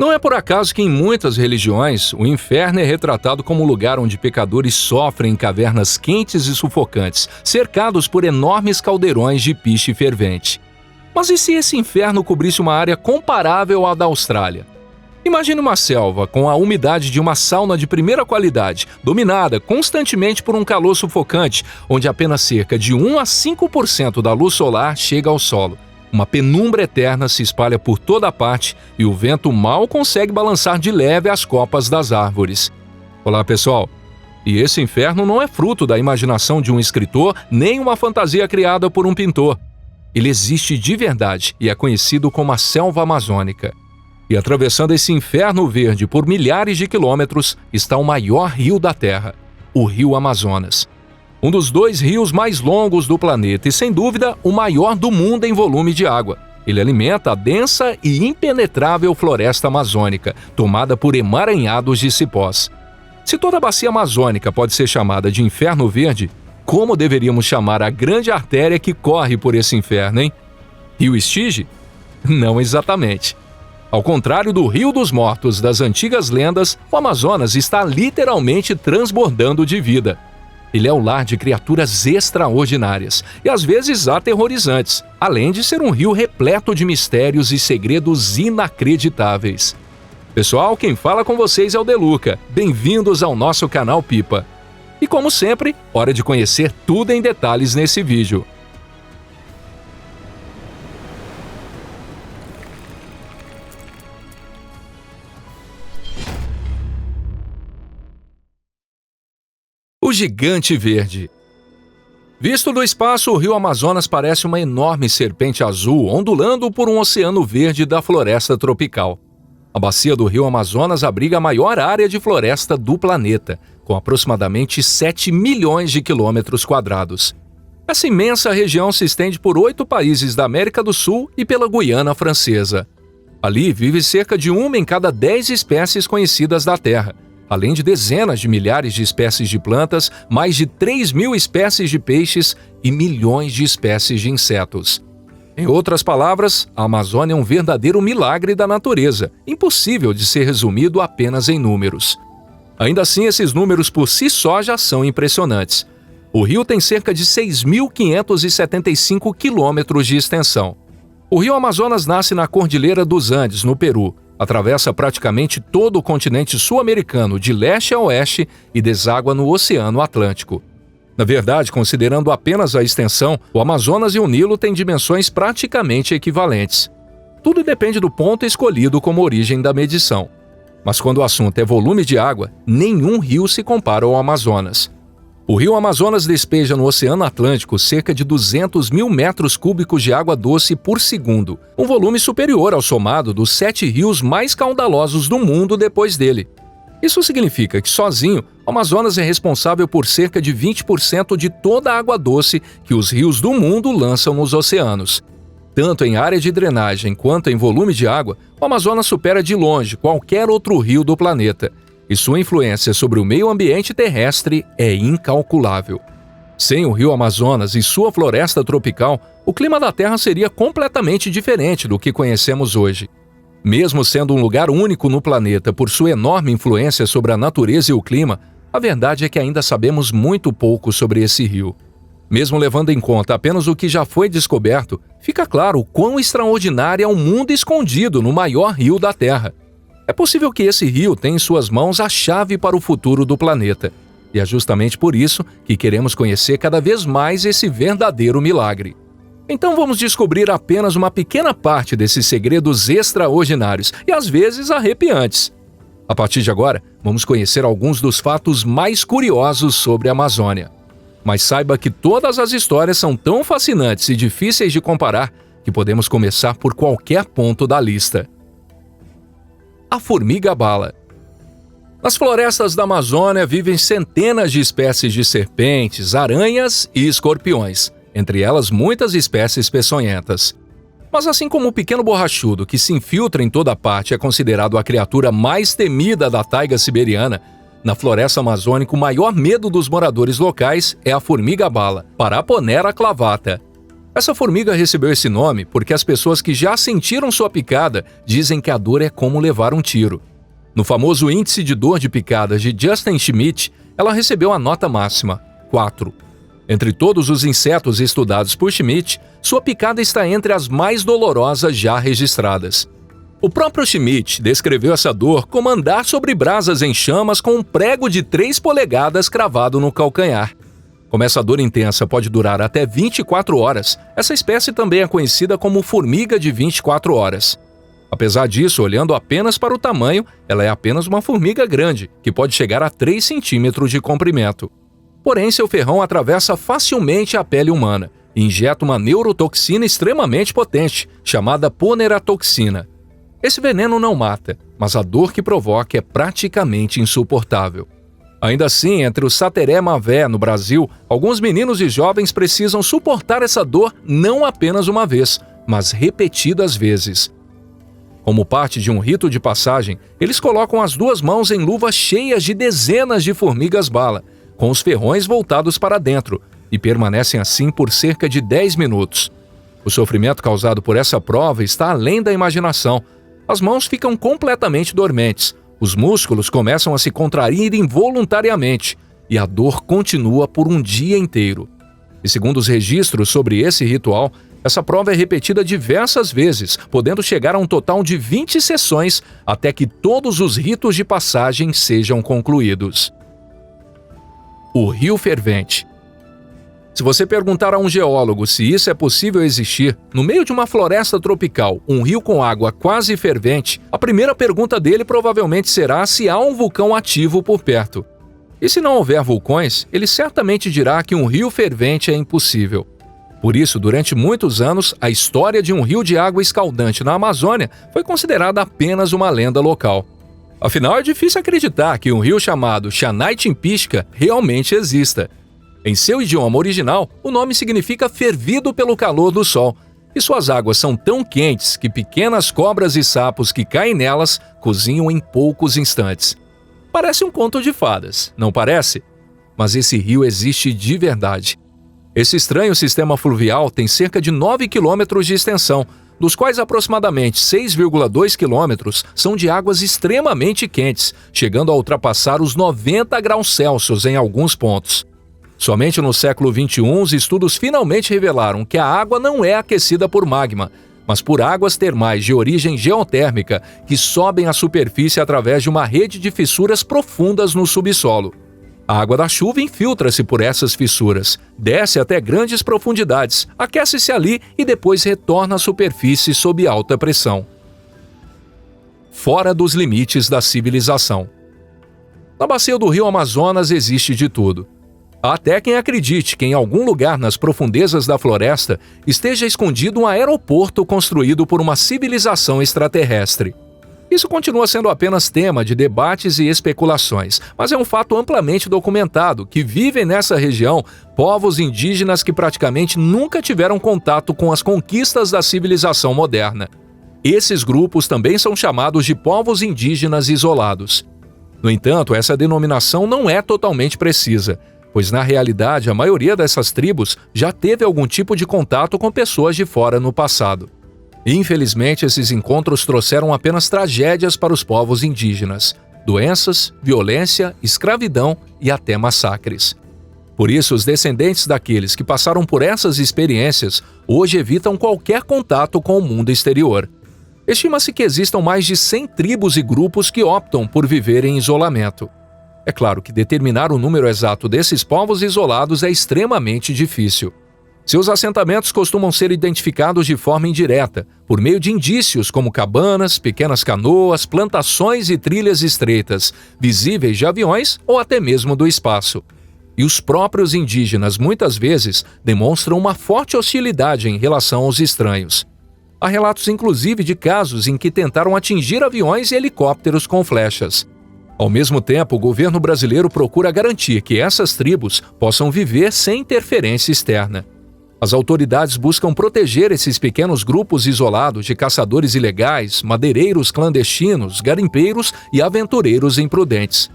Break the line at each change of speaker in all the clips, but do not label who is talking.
Não é por acaso que em muitas religiões o inferno é retratado como um lugar onde pecadores sofrem em cavernas quentes e sufocantes, cercados por enormes caldeirões de piche fervente. Mas e se esse inferno cobrisse uma área comparável à da Austrália? Imagine uma selva com a umidade de uma sauna de primeira qualidade, dominada constantemente por um calor sufocante, onde apenas cerca de 1 a 5% da luz solar chega ao solo. Uma penumbra eterna se espalha por toda a parte e o vento mal consegue balançar de leve as copas das árvores. Olá, pessoal! E esse inferno não é fruto da imaginação de um escritor nem uma fantasia criada por um pintor. Ele existe de verdade e é conhecido como a selva amazônica. E atravessando esse inferno verde por milhares de quilômetros está o maior rio da Terra, o Rio Amazonas. Um dos 2 rios mais longos do planeta e, sem dúvida, o maior do mundo em volume de água. Ele alimenta a densa e impenetrável floresta amazônica, tomada por emaranhados de cipós. Se toda a bacia amazônica pode ser chamada de Inferno Verde, como deveríamos chamar a grande artéria que corre por esse inferno, hein? Rio Estige? Não exatamente. Ao contrário do Rio dos Mortos das antigas lendas, o Amazonas está literalmente transbordando de vida. Ele é o lar de criaturas extraordinárias e às vezes aterrorizantes, além de ser um rio repleto de mistérios e segredos inacreditáveis. Pessoal, quem fala com vocês é o Deluca. Bem-vindos ao nosso canal Pipa. E como sempre, hora de conhecer tudo em detalhes nesse vídeo. O Gigante Verde. Visto do espaço, o rio Amazonas parece uma enorme serpente azul ondulando por um oceano verde da floresta tropical. A bacia do rio Amazonas abriga a maior área de floresta do planeta, com aproximadamente 7 milhões de quilômetros quadrados. Essa imensa região se estende por 8 países da América do Sul e pela Guiana Francesa. Ali vive cerca de 1 em cada 10 espécies conhecidas da Terra, além de dezenas de milhares de espécies de plantas, mais de 3.000 espécies de peixes e milhões de espécies de insetos. Em outras palavras, a Amazônia é um verdadeiro milagre da natureza, impossível de ser resumido apenas em números. Ainda assim, esses números por si só já são impressionantes. O rio tem cerca de 6.575 quilômetros de extensão. O rio Amazonas nasce na Cordilheira dos Andes, no Peru, atravessa praticamente todo o continente sul-americano de leste a oeste e deságua no Oceano Atlântico. Na verdade, considerando apenas a extensão, o Amazonas e o Nilo têm dimensões praticamente equivalentes. Tudo depende do ponto escolhido como origem da medição. Mas quando o assunto é volume de água, nenhum rio se compara ao Amazonas. O rio Amazonas despeja no Oceano Atlântico cerca de 200 mil metros cúbicos de água doce por segundo, um volume superior ao somado dos 7 rios mais caudalosos do mundo depois dele. Isso significa que, sozinho, o Amazonas é responsável por cerca de 20% de toda a água doce que os rios do mundo lançam nos oceanos. Tanto em área de drenagem quanto em volume de água, o Amazonas supera de longe qualquer outro rio do planeta. E sua influência sobre o meio ambiente terrestre é incalculável. Sem o rio Amazonas e sua floresta tropical, o clima da Terra seria completamente diferente do que conhecemos hoje. Mesmo sendo um lugar único no planeta por sua enorme influência sobre a natureza e o clima, a verdade é que ainda sabemos muito pouco sobre esse rio. Mesmo levando em conta apenas o que já foi descoberto, fica claro o quão extraordinário é um mundo escondido no maior rio da Terra. É possível que esse rio tenha em suas mãos a chave para o futuro do planeta. E é justamente por isso que queremos conhecer cada vez mais esse verdadeiro milagre. Então vamos descobrir apenas uma pequena parte desses segredos extraordinários e às vezes arrepiantes. A partir de agora, vamos conhecer alguns dos fatos mais curiosos sobre a Amazônia. Mas saiba que todas as histórias são tão fascinantes e difíceis de comparar que podemos começar por qualquer ponto da lista. A formiga-bala. Nas florestas da Amazônia vivem centenas de espécies de serpentes, aranhas e escorpiões, entre elas muitas espécies peçonhentas. Mas assim como o pequeno borrachudo que se infiltra em toda parte é considerado a criatura mais temida da taiga siberiana, na floresta amazônica o maior medo dos moradores locais é a formiga-bala, Paraponera clavata. Essa formiga recebeu esse nome porque as pessoas que já sentiram sua picada dizem que a dor é como levar um tiro. No famoso índice de dor de picadas de Justin Schmidt, ela recebeu a nota máxima, 4. Entre todos os insetos estudados por Schmidt, sua picada está entre as mais dolorosas já registradas. O próprio Schmidt descreveu essa dor como andar sobre brasas em chamas com um prego de 3 polegadas cravado no calcanhar. Como essa dor intensa pode durar até 24 horas, essa espécie também é conhecida como formiga de 24 horas. Apesar disso, olhando apenas para o tamanho, ela é apenas uma formiga grande, que pode chegar a 3 centímetros de comprimento. Porém, seu ferrão atravessa facilmente a pele humana e injeta uma neurotoxina extremamente potente, chamada poneratoxina. Esse veneno não mata, mas a dor que provoca é praticamente insuportável. Ainda assim, entre o Sateré mavé no Brasil, alguns meninos e jovens precisam suportar essa dor não apenas uma vez, mas repetidas vezes. Como parte de um rito de passagem, eles colocam as 2 mãos em luvas cheias de dezenas de formigas-bala, com os ferrões voltados para dentro, e permanecem assim por cerca de 10 minutos. O sofrimento causado por essa prova está além da imaginação. As mãos ficam completamente dormentes, os músculos começam a se contrair involuntariamente e a dor continua por um dia inteiro. E segundo os registros sobre esse ritual, essa prova é repetida diversas vezes, podendo chegar a um total de 20 sessões até que todos os ritos de passagem sejam concluídos. O rio fervente. Se você perguntar a um geólogo se isso é possível existir, no meio de uma floresta tropical, um rio com água quase fervente, a primeira pergunta dele provavelmente será se há um vulcão ativo por perto. E se não houver vulcões, ele certamente dirá que um rio fervente é impossível. Por isso, durante muitos anos, a história de um rio de água escaldante na Amazônia foi considerada apenas uma lenda local. Afinal, é difícil acreditar que um rio chamado Xanai-Timpisca realmente exista. Em seu idioma original, o nome significa fervido pelo calor do sol, e suas águas são tão quentes que pequenas cobras e sapos que caem nelas cozinham em poucos instantes. Parece um conto de fadas, não parece? Mas esse rio existe de verdade. Esse estranho sistema fluvial tem cerca de 9 quilômetros de extensão, dos quais aproximadamente 6,2 quilômetros são de águas extremamente quentes, chegando a ultrapassar os 90 graus Celsius em alguns pontos. Somente no século XXI, os estudos finalmente revelaram que a água não é aquecida por magma, mas por águas termais de origem geotérmica que sobem à superfície através de uma rede de fissuras profundas no subsolo. A água da chuva infiltra-se por essas fissuras, desce até grandes profundidades, aquece-se ali e depois retorna à superfície sob alta pressão. Fora dos limites da civilização. Na bacia do rio Amazonas existe de tudo. Há até quem acredite que em algum lugar nas profundezas da floresta esteja escondido um aeroporto construído por uma civilização extraterrestre. Isso continua sendo apenas tema de debates e especulações, mas é um fato amplamente documentado que vivem nessa região povos indígenas que praticamente nunca tiveram contato com as conquistas da civilização moderna. Esses grupos também são chamados de povos indígenas isolados. No entanto, essa denominação não é totalmente precisa, pois na realidade a maioria dessas tribos já teve algum tipo de contato com pessoas de fora no passado. Infelizmente, esses encontros trouxeram apenas tragédias para os povos indígenas: doenças, violência, escravidão e até massacres. Por isso, os descendentes daqueles que passaram por essas experiências hoje evitam qualquer contato com o mundo exterior. Estima-se que existam mais de 100 tribos e grupos que optam por viver em isolamento. É claro que determinar o número exato desses povos isolados é extremamente difícil. Seus assentamentos costumam ser identificados de forma indireta, por meio de indícios como cabanas, pequenas canoas, plantações e trilhas estreitas, visíveis de aviões ou até mesmo do espaço. E os próprios indígenas muitas vezes demonstram uma forte hostilidade em relação aos estranhos. Há relatos inclusive de casos em que tentaram atingir aviões e helicópteros com flechas. Ao mesmo tempo, o governo brasileiro procura garantir que essas tribos possam viver sem interferência externa. As autoridades buscam proteger esses pequenos grupos isolados de caçadores ilegais, madeireiros clandestinos, garimpeiros e aventureiros imprudentes.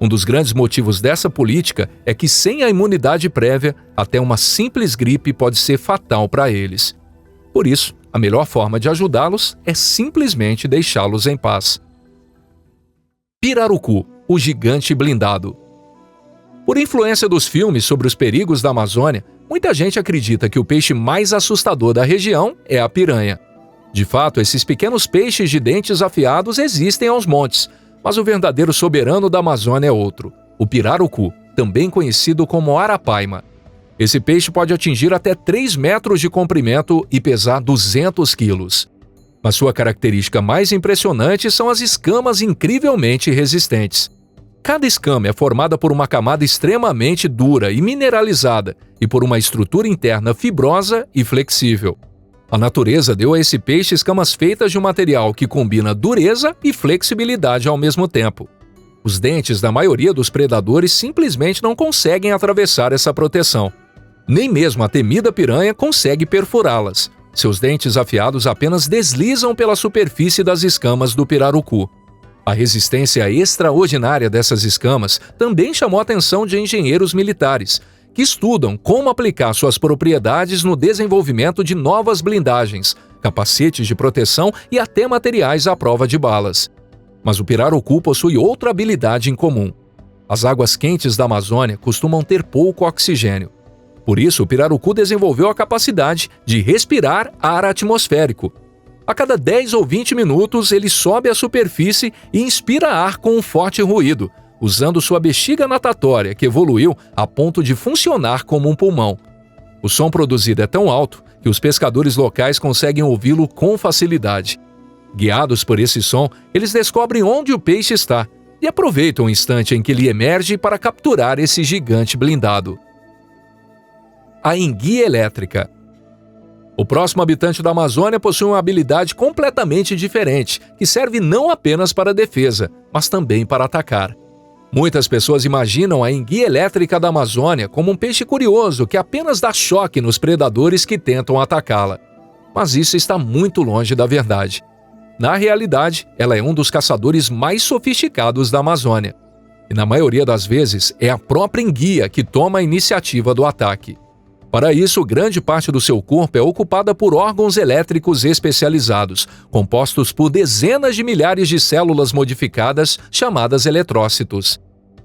Um dos grandes motivos dessa política é que, sem a imunidade prévia, até uma simples gripe pode ser fatal para eles. Por isso, a melhor forma de ajudá-los é simplesmente deixá-los em paz. Pirarucu, o gigante blindado. Por influência dos filmes sobre os perigos da Amazônia, muita gente acredita que o peixe mais assustador da região é a piranha. De fato, esses pequenos peixes de dentes afiados existem aos montes, mas o verdadeiro soberano da Amazônia é outro, o pirarucu, também conhecido como arapaima. Esse peixe pode atingir até 3 metros de comprimento e pesar 200 quilos. Mas sua característica mais impressionante são as escamas incrivelmente resistentes. Cada escama é formada por uma camada extremamente dura e mineralizada e por uma estrutura interna fibrosa e flexível. A natureza deu a esse peixe escamas feitas de um material que combina dureza e flexibilidade ao mesmo tempo. Os dentes da maioria dos predadores simplesmente não conseguem atravessar essa proteção. Nem mesmo a temida piranha consegue perfurá-las. Seus dentes afiados apenas deslizam pela superfície das escamas do pirarucu. A resistência extraordinária dessas escamas também chamou a atenção de engenheiros militares, que estudam como aplicar suas propriedades no desenvolvimento de novas blindagens, capacetes de proteção e até materiais à prova de balas. Mas o pirarucu possui outra habilidade em comum. As águas quentes da Amazônia costumam ter pouco oxigênio. Por isso, o pirarucu desenvolveu a capacidade de respirar ar atmosférico. A cada 10 ou 20 minutos, ele sobe à superfície e inspira ar com um forte ruído, usando sua bexiga natatória, que evoluiu a ponto de funcionar como um pulmão. O som produzido é tão alto que os pescadores locais conseguem ouvi-lo com facilidade. Guiados por esse som, eles descobrem onde o peixe está e aproveitam o instante em que ele emerge para capturar esse gigante blindado. A enguia elétrica. O próximo habitante da Amazônia possui uma habilidade completamente diferente, que serve não apenas para defesa, mas também para atacar. Muitas pessoas imaginam a enguia elétrica da Amazônia como um peixe curioso que apenas dá choque nos predadores que tentam atacá-la. Mas isso está muito longe da verdade. Na realidade, ela é um dos caçadores mais sofisticados da Amazônia. E na maioria das vezes, é a própria enguia que toma a iniciativa do ataque. Para isso, grande parte do seu corpo é ocupada por órgãos elétricos especializados, compostos por dezenas de milhares de células modificadas chamadas eletrócitos.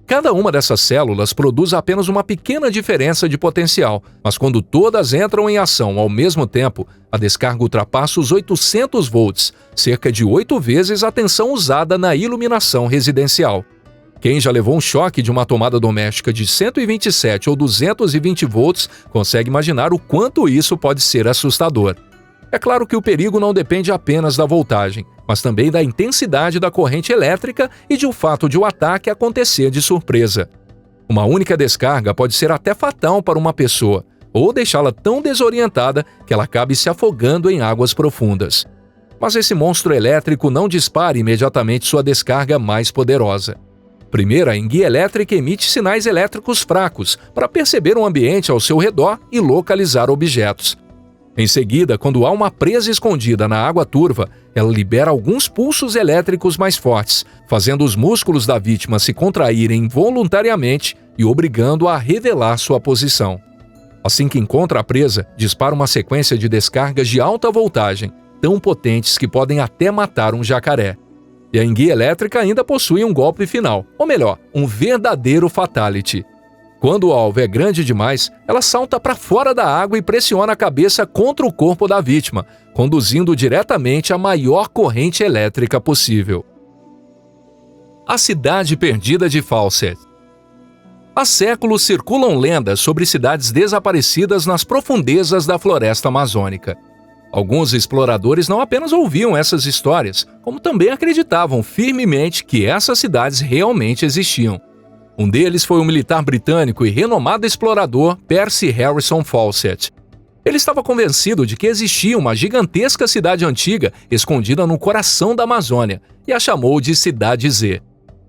Cada uma dessas células produz apenas uma pequena diferença de potencial, mas quando todas entram em ação ao mesmo tempo, a descarga ultrapassa os 800 volts, cerca de 8 vezes a tensão usada na iluminação residencial. Quem já levou um choque de uma tomada doméstica de 127 ou 220 volts consegue imaginar o quanto isso pode ser assustador. É claro que o perigo não depende apenas da voltagem, mas também da intensidade da corrente elétrica e de o fato de o ataque acontecer de surpresa. Uma única descarga pode ser até fatal para uma pessoa, ou deixá-la tão desorientada que ela acabe se afogando em águas profundas. Mas esse monstro elétrico não dispara imediatamente sua descarga mais poderosa. Primeiro, a enguia elétrica emite sinais elétricos fracos para perceber o ambiente ao seu redor e localizar objetos. Em seguida, quando há uma presa escondida na água turva, ela libera alguns pulsos elétricos mais fortes, fazendo os músculos da vítima se contraírem voluntariamente e obrigando-a a revelar sua posição. Assim que encontra a presa, dispara uma sequência de descargas de alta voltagem, tão potentes que podem até matar um jacaré. E a enguia elétrica ainda possui um golpe final, ou melhor, um verdadeiro fatality. Quando o alvo é grande demais, ela salta para fora da água e pressiona a cabeça contra o corpo da vítima, conduzindo diretamente a maior corrente elétrica possível. A cidade perdida de Fawcett. Há séculos circulam lendas sobre cidades desaparecidas nas profundezas da floresta amazônica. Alguns exploradores não apenas ouviam essas histórias, como também acreditavam firmemente que essas cidades realmente existiam. Um deles foi o militar britânico e renomado explorador Percy Harrison Fawcett. Ele estava convencido de que existia uma gigantesca cidade antiga escondida no coração da Amazônia e a chamou de Cidade Z.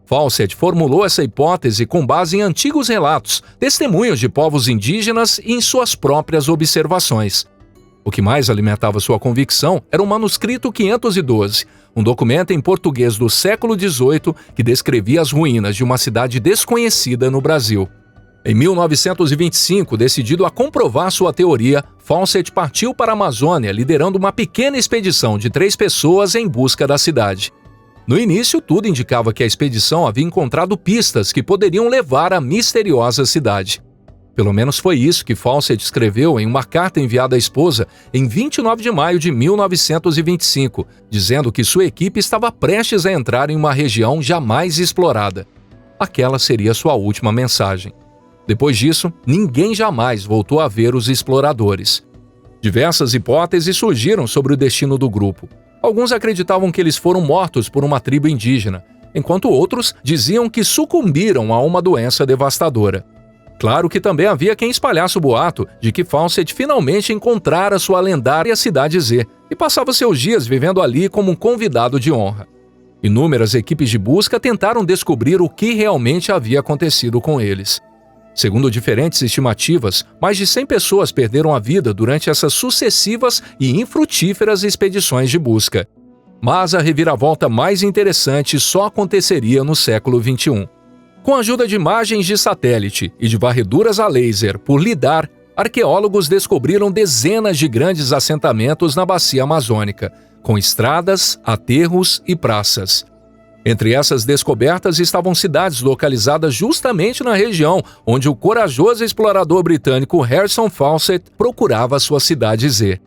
Fawcett formulou essa hipótese com base em antigos relatos, testemunhos de povos indígenas e em suas próprias observações. O que mais alimentava sua convicção era o manuscrito 512, um documento em português do século XVIII que descrevia as ruínas de uma cidade desconhecida no Brasil. Em 1925, decidido a comprovar sua teoria, Fawcett partiu para a Amazônia liderando uma pequena expedição de 3 pessoas em busca da cidade. No início, tudo indicava que a expedição havia encontrado pistas que poderiam levar à misteriosa cidade. Pelo menos foi isso que Fawcett escreveu em uma carta enviada à esposa em 29 de maio de 1925, dizendo que sua equipe estava prestes a entrar em uma região jamais explorada. Aquela seria sua última mensagem. Depois disso, ninguém jamais voltou a ver os exploradores. Diversas hipóteses surgiram sobre o destino do grupo. Alguns acreditavam que eles foram mortos por uma tribo indígena, enquanto outros diziam que sucumbiram a uma doença devastadora. Claro que também havia quem espalhasse o boato de que Fawcett finalmente encontrara sua lendária Cidade Z e passava seus dias vivendo ali como um convidado de honra. Inúmeras equipes de busca tentaram descobrir o que realmente havia acontecido com eles. Segundo diferentes estimativas, mais de 100 pessoas perderam a vida durante essas sucessivas e infrutíferas expedições de busca. Mas a reviravolta mais interessante só aconteceria no século XXI. Com a ajuda de imagens de satélite e de varreduras a laser por lidar, arqueólogos descobriram dezenas de grandes assentamentos na bacia amazônica, com estradas, aterros e praças. Entre essas descobertas estavam cidades localizadas justamente na região onde o corajoso explorador britânico Harrison Fawcett procurava sua Cidade Z.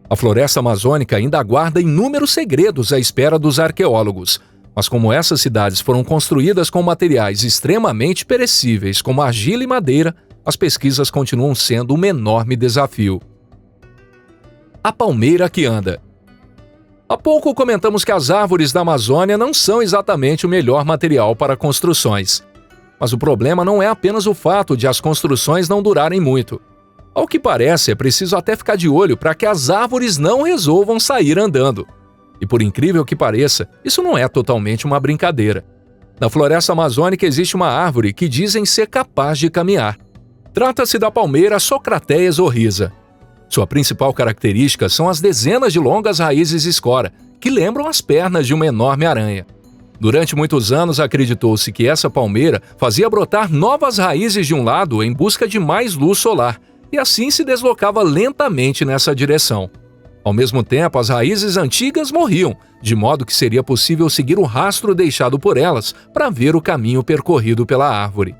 A floresta amazônica ainda aguarda inúmeros segredos à espera dos arqueólogos, mas como essas cidades foram construídas com materiais extremamente perecíveis como argila e madeira, as pesquisas continuam sendo um enorme desafio. A palmeira que anda. Há pouco comentamos que as árvores da Amazônia não são exatamente o melhor material para construções. Mas o problema não é apenas o fato de as construções não durarem muito. Ao que parece, é preciso até ficar de olho para que as árvores não resolvam sair andando. E por incrível que pareça, isso não é totalmente uma brincadeira. Na floresta amazônica existe uma árvore que dizem ser capaz de caminhar. Trata-se da palmeira Socrateas orrisa. Sua principal característica são as dezenas de longas raízes escora, que lembram as pernas de uma enorme aranha. Durante muitos anos acreditou-se que essa palmeira fazia brotar novas raízes de um lado em busca de mais luz solar, e assim se deslocava lentamente nessa direção. Ao mesmo tempo, as raízes antigas morriam, de modo que seria possível seguir o rastro deixado por elas para ver o caminho percorrido pela árvore.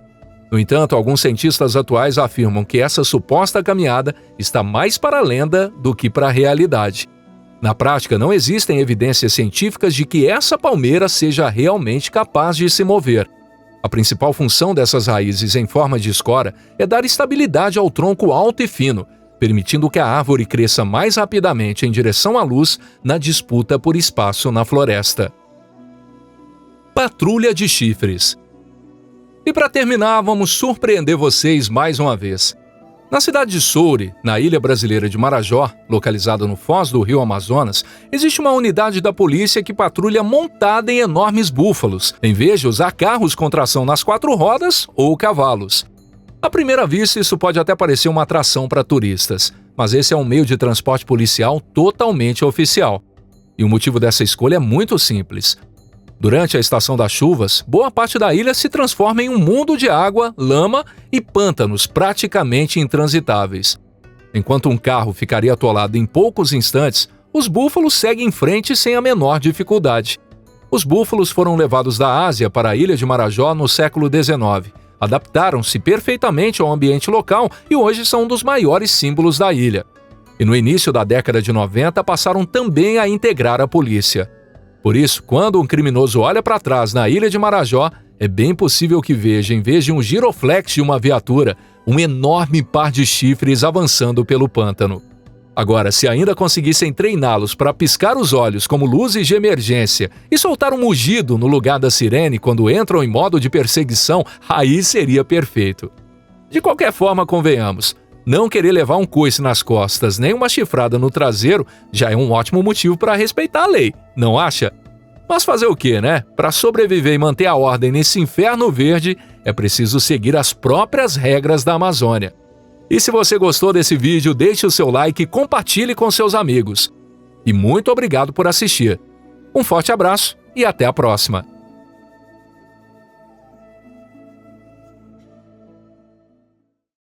No entanto, alguns cientistas atuais afirmam que essa suposta caminhada está mais para a lenda do que para a realidade. Na prática, não existem evidências científicas de que essa palmeira seja realmente capaz de se mover. A principal função dessas raízes em forma de escora é dar estabilidade ao tronco alto e fino, permitindo que a árvore cresça mais rapidamente em direção à luz na disputa por espaço na floresta. Patrulha de chifres. E para terminar, vamos surpreender vocês mais uma vez. Na cidade de Soure, na ilha brasileira de Marajó, localizada no foz do rio Amazonas, existe uma unidade da polícia que patrulha montada em enormes búfalos, em vez de usar carros com tração nas 4 rodas ou cavalos. À primeira vista, isso pode até parecer uma atração para turistas, mas esse é um meio de transporte policial totalmente oficial. E o motivo dessa escolha é muito simples. Durante a estação das chuvas, boa parte da ilha se transforma em um mundo de água, lama e pântanos praticamente intransitáveis. Enquanto um carro ficaria atolado em poucos instantes, os búfalos seguem em frente sem a menor dificuldade. Os búfalos foram levados da Ásia para a ilha de Marajó no século XIX. Adaptaram-se perfeitamente ao ambiente local e hoje são um dos maiores símbolos da ilha. E no início da década de 90 passaram também a integrar a polícia. Por isso, quando um criminoso olha para trás na ilha de Marajó, é bem possível que veja, em vez de um giroflex de uma viatura, um enorme par de chifres avançando pelo pântano. Agora, se ainda conseguissem treiná-los para piscar os olhos como luzes de emergência e soltar um mugido no lugar da sirene quando entram em modo de perseguição, aí seria perfeito. De qualquer forma, convenhamos, não querer levar um coice nas costas nem uma chifrada no traseiro já é um ótimo motivo para respeitar a lei, não acha? Mas fazer o quê, né? Para sobreviver e manter a ordem nesse inferno verde, é preciso seguir as próprias regras da Amazônia. E se você gostou desse vídeo, deixe o seu like e compartilhe com seus amigos. E muito obrigado por assistir. Um forte abraço e até a próxima!